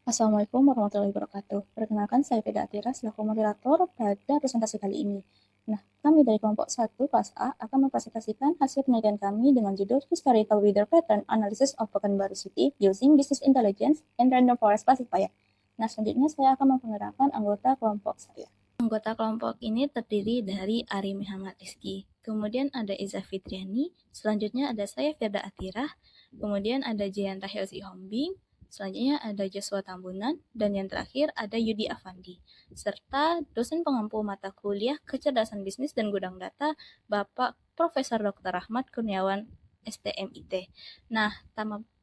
Assalamualaikum warahmatullahi wabarakatuh. Perkenalkan, saya Veda Atira selaku moderator pada presentasi kali ini. Nah, kami dari kelompok 1 kelas A akan mempresentasikan hasil penelitian kami dengan judul Historical Weather Pattern Analysis of Pekanbaru City Using Business Intelligence and Random Forest Classifier. Nah, selanjutnya saya akan memperkenalkan anggota kelompok saya. Anggota kelompok ini terdiri dari Ari Muhammad Rizky, kemudian ada Eza Fitriani, selanjutnya ada saya Firda Atira, kemudian ada Jian Rahel Zihombing, selanjutnya ada Joshua Tambunan, dan yang terakhir ada Yudi Afandi, serta dosen pengampu mata kuliah Kecerdasan Bisnis dan Gudang Data, Bapak Profesor Dr. Ahmad Kurniawan, STMIT. Nah,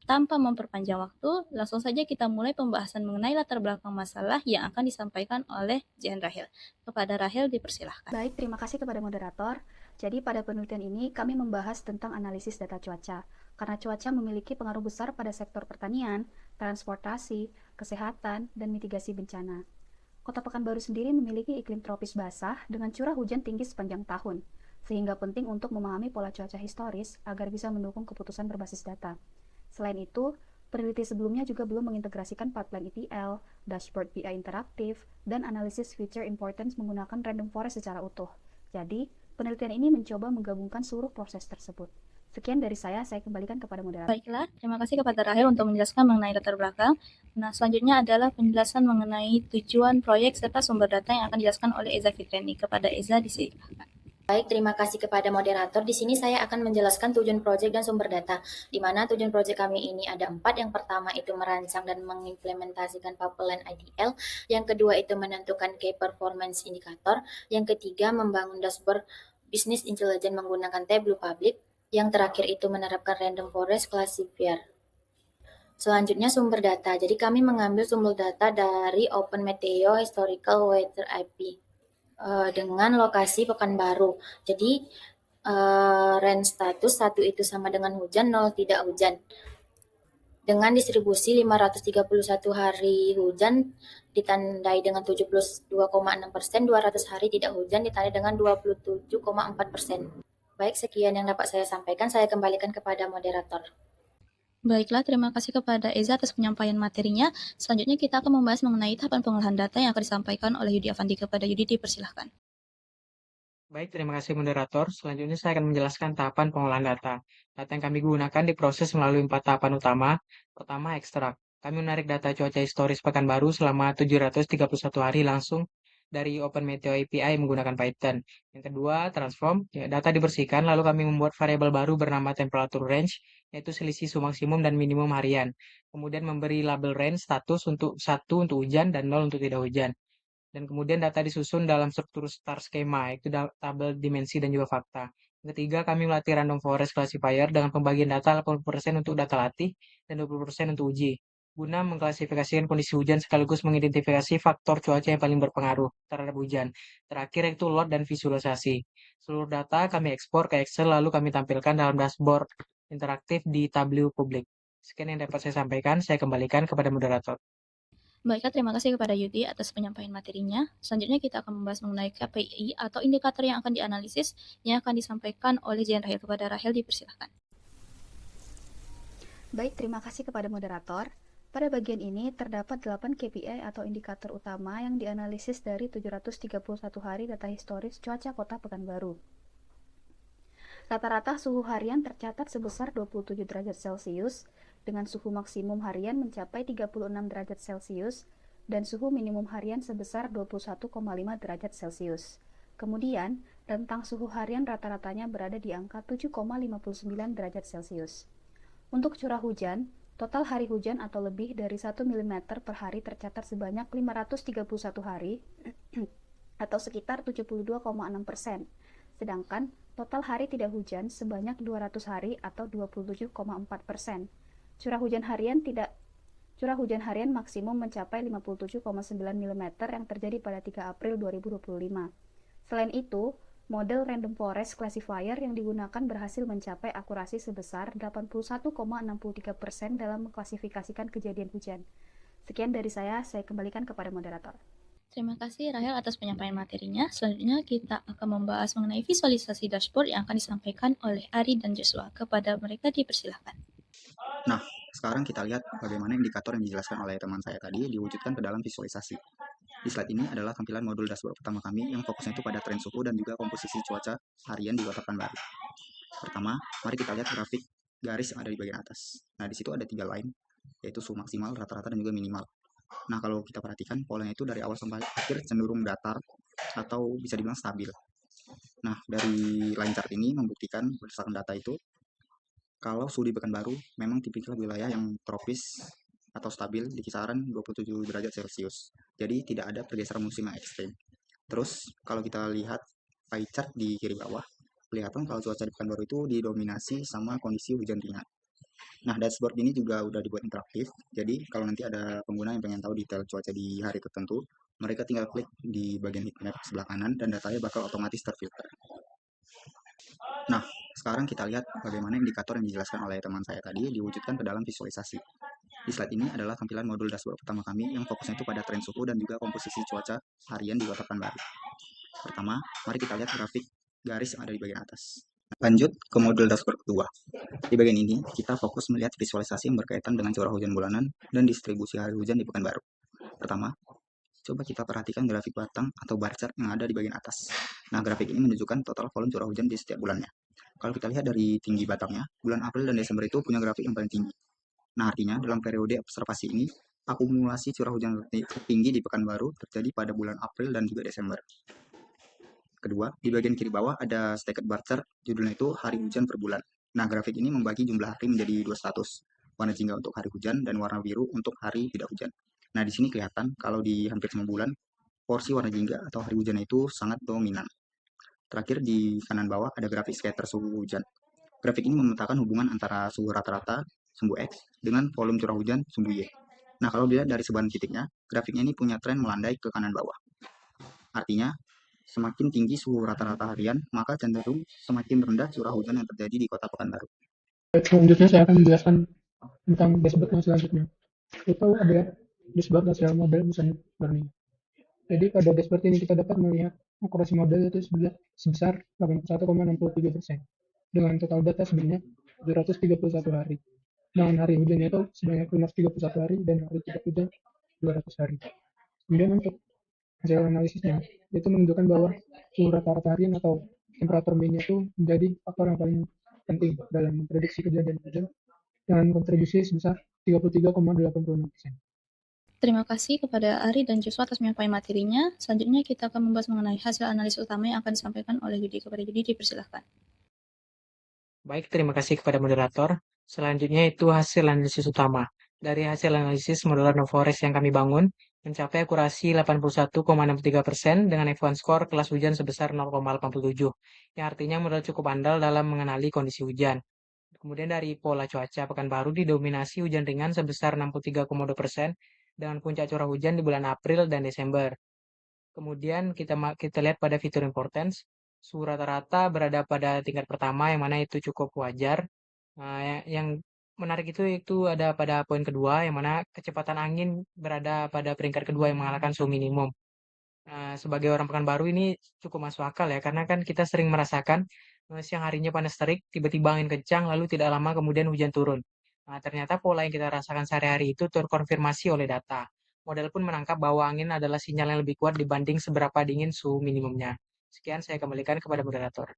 tanpa memperpanjang waktu, langsung saja kita mulai pembahasan mengenai latar belakang masalah yang akan disampaikan oleh Jen Rahel. Kepada Rahel dipersilahkan. Baik, terima kasih kepada moderator. Jadi pada penelitian ini kami membahas tentang analisis data cuaca. Karena cuaca memiliki pengaruh besar pada sektor pertanian, transportasi, kesehatan, dan mitigasi bencana. Kota Pekanbaru sendiri memiliki iklim tropis basah dengan curah hujan tinggi sepanjang tahun, sehingga penting untuk memahami pola cuaca historis agar bisa mendukung keputusan berbasis data. Selain itu, peneliti sebelumnya juga belum mengintegrasikan pipeline ETL, dashboard BI interaktif, dan analisis feature importance menggunakan random forest secara utuh. Jadi, penelitian ini mencoba menggabungkan seluruh proses tersebut. Sekian dari saya kembalikan kepada moderator. Baiklah, terima kasih kepada Rahel untuk menjelaskan mengenai latar belakang. Nah, selanjutnya adalah penjelasan mengenai tujuan proyek serta sumber data yang akan dijelaskan oleh Eza Fitriani. Kepada Eza disilakan. Baik, terima kasih kepada moderator. Di sini saya akan menjelaskan tujuan proyek dan sumber data, di mana tujuan proyek kami ini ada 4. Yang pertama itu merancang dan mengimplementasikan pipeline IDL. Yang kedua itu menentukan key performance indicator. Yang ketiga membangun dashboard business intelligence menggunakan Tableau Public. Yang terakhir itu menerapkan random forest classifier. Selanjutnya sumber data. Jadi kami mengambil sumber data dari Open Meteo Historical Weather IP. Dengan lokasi Pekanbaru. Jadi range status 1 itu sama dengan hujan, 0 tidak hujan. Dengan distribusi 531 hari hujan ditandai dengan 72,6%, 200 hari tidak hujan ditandai dengan 27,4%. Baik, sekian yang dapat saya sampaikan. Saya kembalikan kepada moderator. Baiklah, terima kasih kepada Eza atas penyampaian materinya. Selanjutnya kita akan membahas mengenai tahapan pengolahan data yang akan disampaikan oleh Yudi Afandi. Kepada Yudi dipersilahkan. Baik, terima kasih moderator. Selanjutnya saya akan menjelaskan tahapan pengolahan data. Data yang kami gunakan diproses melalui 4 tahapan utama. Pertama, ekstrak. Kami menarik data cuaca historis Pekanbaru selama 731 hari langsung dari Open Meteo API menggunakan Python. Yang kedua, transform. Data dibersihkan, lalu kami membuat variabel baru bernama temperature range, yaitu selisih suhu maksimum dan minimum harian. Kemudian memberi label range status untuk 1 untuk hujan dan 0 untuk tidak hujan. Dan kemudian data disusun dalam struktur star schema, yaitu tabel dimensi dan juga fakta. Yang ketiga, kami melatih random forest classifier dengan pembagian data 80% untuk data latih dan 20% untuk uji, guna mengklasifikasikan kondisi hujan sekaligus mengidentifikasi faktor cuaca yang paling berpengaruh terhadap hujan. Terakhir itu load dan visualisasi. Seluruh data kami ekspor ke Excel lalu kami tampilkan dalam dashboard interaktif di Tableau Public. Sekian yang dapat saya sampaikan, saya kembalikan kepada moderator. Baiklah, terima kasih kepada Yudi atas penyampaian materinya. Selanjutnya kita akan membahas mengenai KPI atau indikator yang akan dianalisis yang akan disampaikan oleh Jen Rahel. Kepada Rahel dipersilahkan. Baik, terima kasih kepada moderator. Pada bagian ini terdapat 8 KPI atau indikator utama yang dianalisis dari 731 hari data historis cuaca Kota Pekanbaru. Rata-rata suhu harian tercatat sebesar 27 derajat Celcius, dengan suhu maksimum harian mencapai 36 derajat Celcius, dan suhu minimum harian sebesar 21,5 derajat Celcius. Kemudian, rentang suhu harian rata-ratanya berada di angka 7,59 derajat Celcius. Untuk curah hujan, total hari hujan atau lebih dari 1 mm per hari tercatat sebanyak 531 hari atau sekitar 72,6%. Sedangkan total hari tidak hujan sebanyak 200 hari atau 27,4%. Curah hujan harian maksimum mencapai 57,9 mm yang terjadi pada 3 April 2025. Selain itu, model Random Forest Classifier yang digunakan berhasil mencapai akurasi sebesar 81,63% dalam mengklasifikasikan kejadian hujan. Sekian dari saya kembalikan kepada moderator. Terima kasih Rahel atas penyampaian materinya. Selanjutnya kita akan membahas mengenai visualisasi dashboard yang akan disampaikan oleh Ari dan Joshua. Kepada mereka dipersilahkan. Nah, sekarang kita lihat bagaimana indikator yang dijelaskan oleh teman saya tadi diwujudkan ke dalam visualisasi. Di slide ini adalah tampilan modul dashboard pertama kami yang fokusnya itu pada tren suhu dan juga komposisi cuaca harian di Kota Pekanbaru. Pertama, mari kita lihat grafik garis yang ada di bagian atas. Nah, di situ ada 3 line, yaitu suhu maksimal, rata-rata, dan juga minimal. Nah, kalau kita perhatikan, polanya itu dari awal sampai akhir cenderung datar atau bisa dibilang stabil. Nah, dari line chart ini membuktikan berdasarkan data itu, kalau suhu di Pekanbaru memang tipikal wilayah yang tropis atau stabil di kisaran 27 derajat Celcius. Jadi tidak ada pergeseran musim yang ekstrim. Terus kalau kita lihat pie chart di kiri bawah, kelihatan kalau cuaca di Pekanbaru itu didominasi sama kondisi hujan ringan. Nah, dashboard ini juga udah dibuat interaktif. Jadi kalau nanti ada pengguna yang pengen tahu detail cuaca di hari tertentu, mereka tinggal klik di bagian heatmap sebelah kanan dan datanya bakal otomatis terfilter. Nah, sekarang kita lihat bagaimana indikator yang dijelaskan oleh teman saya tadi diwujudkan ke dalam visualisasi. Di slide ini adalah tampilan modul dashboard pertama kami yang fokusnya itu pada tren suhu dan juga komposisi cuaca harian di Kota Pekanbaru. Pertama, mari kita lihat grafik garis yang ada di bagian atas. Lanjut ke modul dashboard kedua. Di bagian ini, kita fokus melihat visualisasi yang berkaitan dengan curah hujan bulanan dan distribusi hari hujan di Pekanbaru. Pertama, coba kita perhatikan grafik batang atau bar chart yang ada di bagian atas. Nah, grafik ini menunjukkan total volume curah hujan di setiap bulannya. Kalau kita lihat dari tinggi batangnya, bulan April dan Desember itu punya grafik yang paling tinggi. Nah, artinya dalam periode observasi ini, akumulasi curah hujan tertinggi di Pekanbaru terjadi pada bulan April dan juga Desember. Kedua, di bagian kiri bawah ada stacked bar chart, judulnya itu hari hujan per bulan. Nah, grafik ini membagi jumlah hari menjadi 2 status, warna jingga untuk hari hujan dan warna biru untuk hari tidak hujan. Nah, di sini kelihatan kalau di hampir semua bulan, porsi warna jingga atau hari hujan itu sangat dominan. Terakhir di kanan bawah ada grafik scatter suhu hujan. Grafik ini memetakan hubungan antara suhu rata-rata, sumbu X, dengan volume curah hujan, sumbu Y. Nah, kalau dilihat dari sebaran titiknya, grafiknya ini punya tren melandai ke kanan bawah. Artinya, semakin tinggi suhu rata-rata harian, maka cenderung semakin rendah curah hujan yang terjadi di Kota Pekanbaru. Selanjutnya saya akan menjelaskan tentang dashboard yang selanjutnya. Itu ada dashboard hasil model misalnya learning. Jadi pada dashboard ini kita dapat melihat akurasi model itu sebesar 81,63% dengan total data sebenarnya 731 hari. Dengan hari hujannya itu sebanyak 531 hari dan hari tidak hujan 200 hari. Kemudian untuk hasil analisisnya itu menunjukkan bahwa suhu rata-rata harian atau temperatur minnya itu menjadi faktor yang paling penting dalam memprediksi kejadian hujan dengan kontribusi sebesar 33,86%. Terima kasih kepada Ari dan Joshua atas menyampaikan materinya. Selanjutnya kita akan membahas mengenai hasil analisis utama yang akan disampaikan oleh Yudi. Kepada Yudi, dipersilahkan. Baik, terima kasih kepada moderator. Selanjutnya itu hasil analisis utama. Dari hasil analisis model random forest yang kami bangun, mencapai akurasi 81,63% dengan F1 score kelas hujan sebesar 0,87, yang artinya model cukup andal dalam mengenali kondisi hujan. Kemudian dari pola cuaca Pekanbaru didominasi hujan ringan sebesar 63,2% dengan puncak curah hujan di bulan April dan Desember. Kemudian kita lihat pada fitur importance, suhu rata-rata berada pada tingkat pertama yang mana itu cukup wajar. Yang menarik itu ada pada poin kedua yang mana kecepatan angin berada pada peringkat kedua yang mengalahkan suhu minimum. Sebagai orang Pekanbaru ini cukup masuk akal ya karena kan kita sering merasakan siang harinya panas terik, tiba-tiba angin kencang lalu tidak lama kemudian hujan turun. Ternyata pola yang kita rasakan sehari-hari itu terkonfirmasi oleh data. Model pun menangkap bahwa angin adalah sinyal yang lebih kuat dibanding seberapa dingin suhu minimumnya. Sekian saya kembalikan kepada moderator.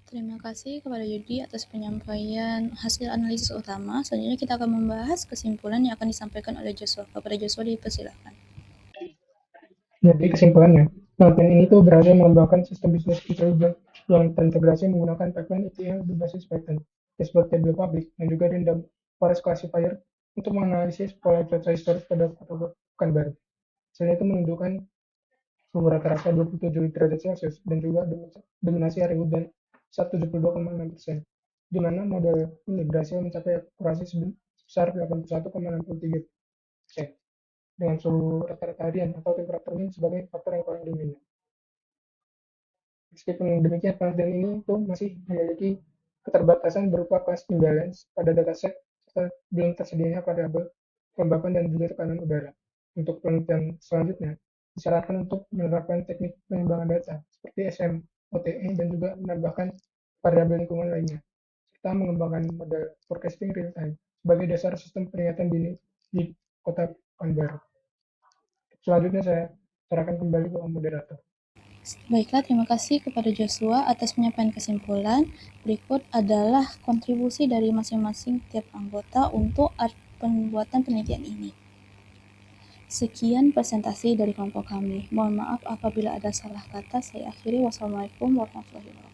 Terima kasih kepada Yudi atas penyampaian hasil analisis utama. Selanjutnya kita akan membahas kesimpulan yang akan disampaikan oleh Joshua. Kepada Joshua, dipersilahkan. Jadi kesimpulannya, penelitian ini tuh berhasil mengembangkan sistem bisnis intelijen yang terintegrasi menggunakan pipeline ETL berbasis Python, dashboard table public, dan juga random forest classifier untuk menganalisis pola cuaca historis pada Kota Pekanbaru. Hasilnya itu menunjukkan suhu rata-rata 27 derajat Celcius dan juga dominasi hari hujan 172,6%, di mana model ini berhasil mencapai akurasi sebesar 81,63% dengan suhu rata-rata harian atau temperatur min sebagai faktor yang paling dominan. Meskipun demikian, penelitian ini tuh masih memiliki keterbatasan berupa class imbalance pada dataset serta belum tersedianya variabel kelembapan dan juga tekanan udara. Untuk penelitian selanjutnya, disarankan untuk menerapkan teknik pengembangan data seperti SMOTE dan juga menambahkan variabel lingkungan lainnya, serta mengembangkan model forecasting real time sebagai dasar sistem peringatan dini di Kota Pekanbaru. Selanjutnya saya serahkan kembali ke moderator. Baiklah, terima kasih kepada Joshua atas penyampaian kesimpulan. Berikut adalah kontribusi dari masing-masing tiap anggota untuk pembuatan penelitian ini. Sekian presentasi dari kelompok kami. Mohon maaf apabila ada salah kata. Saya akhiri. Wassalamualaikum warahmatullahi wabarakatuh.